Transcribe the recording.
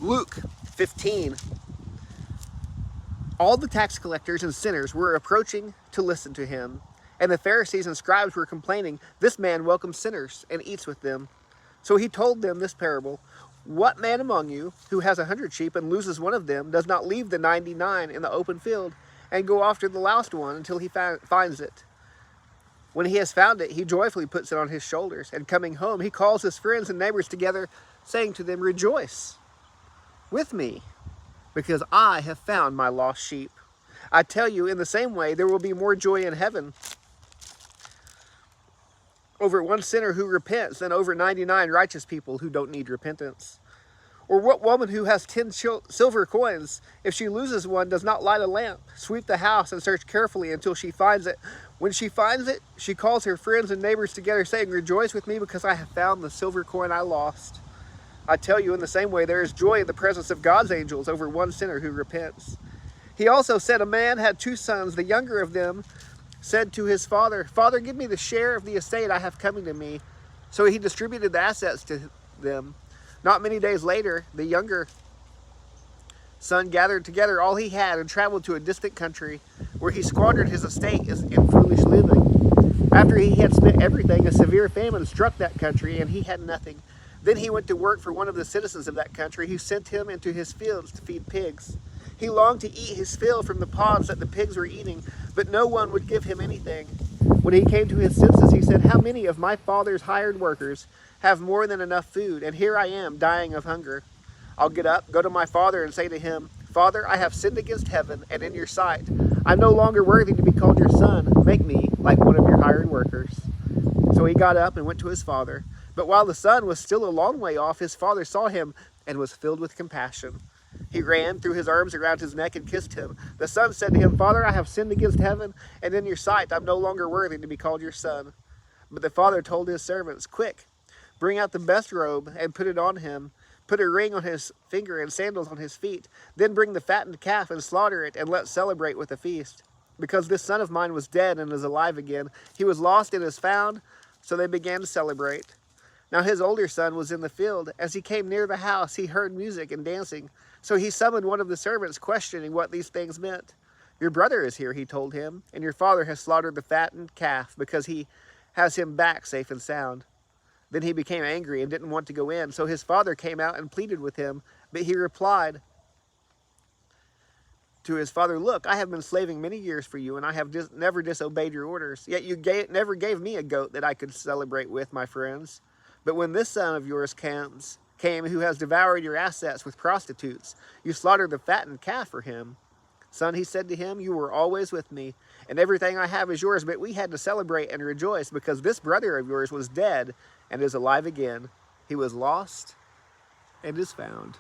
Luke 15. All the tax collectors and sinners were approaching to listen to him, and the Pharisees and scribes were complaining, "This man welcomes sinners and eats with them." So he told them this parable: "What man among you who has 100 sheep and loses one of them does not leave the 99 in the open field and go after the lost one until he finds it? When he has found it, he joyfully puts it on his shoulders, and coming home, he calls his friends and neighbors together, saying to them, 'Rejoice with me, because I have found my lost sheep.' I tell you, in the same way, there will be more joy in heaven over one sinner who repents than over 99 righteous people who don't need repentance. Or what woman who has 10 silver coins, if she loses one, does not light a lamp, sweep the house, and search carefully until she finds it? When she finds it, she calls her friends and neighbors together, saying, 'Rejoice with me, because I have found the silver coin I lost.' I tell you, in the same way, there is joy in the presence of God's angels over one sinner who repents." He also said, "A man had 2 sons. The younger of them said to his father, 'Father, give me the share of the estate I have coming to me.' So he distributed the assets to them. Not many days later, the younger son gathered together all he had and traveled to a distant country, where he squandered his estate in foolish living. After he had spent everything, a severe famine struck that country, and he had nothing. Then he went to work for one of the citizens of that country, who sent him into his fields to feed pigs. He longed to eat his fill from the pods that the pigs were eating, but no one would give him anything. When he came to his senses, he said, 'How many of my father's hired workers have more than enough food, and here I am dying of hunger? I'll get up, go to my father, and say to him, Father, I have sinned against heaven and in your sight. I'm no longer worthy to be called your son. Make me like one of your hired workers.' So he got up and went to his father. But while the son was still a long way off, his father saw him and was filled with compassion. He ran, threw his arms around his neck, and kissed him. The son said to him, 'Father, I have sinned against heaven and in your sight. I'm no longer worthy to be called your son.' But the father told his servants, 'Quick, bring out the best robe and put it on him. Put a ring on his finger and sandals on his feet. Then bring the fattened calf and slaughter it, and let's celebrate with a feast. Because this son of mine was dead and is alive again. He was lost and is found.' So they began to celebrate. Now his older son was in the field. As he came near the house, he heard music and dancing. So he summoned one of the servants, questioning what these things meant. 'Your brother is here,' he told him, 'and your father has slaughtered the fattened calf because he has him back safe and sound.' Then he became angry and didn't want to go in. So his father came out and pleaded with him. But he replied to his father, 'Look, I have been slaving many years for you, and I have never disobeyed your orders. Yet you never gave me a goat that I could celebrate with my friends. But when this son of yours came who has devoured your assets with prostitutes, you slaughtered the fattened calf for him.' 'Son,' he said to him, 'you were always with me, and everything I have is yours. But we had to celebrate and rejoice because this brother of yours was dead and is alive again. He was lost and is found.'"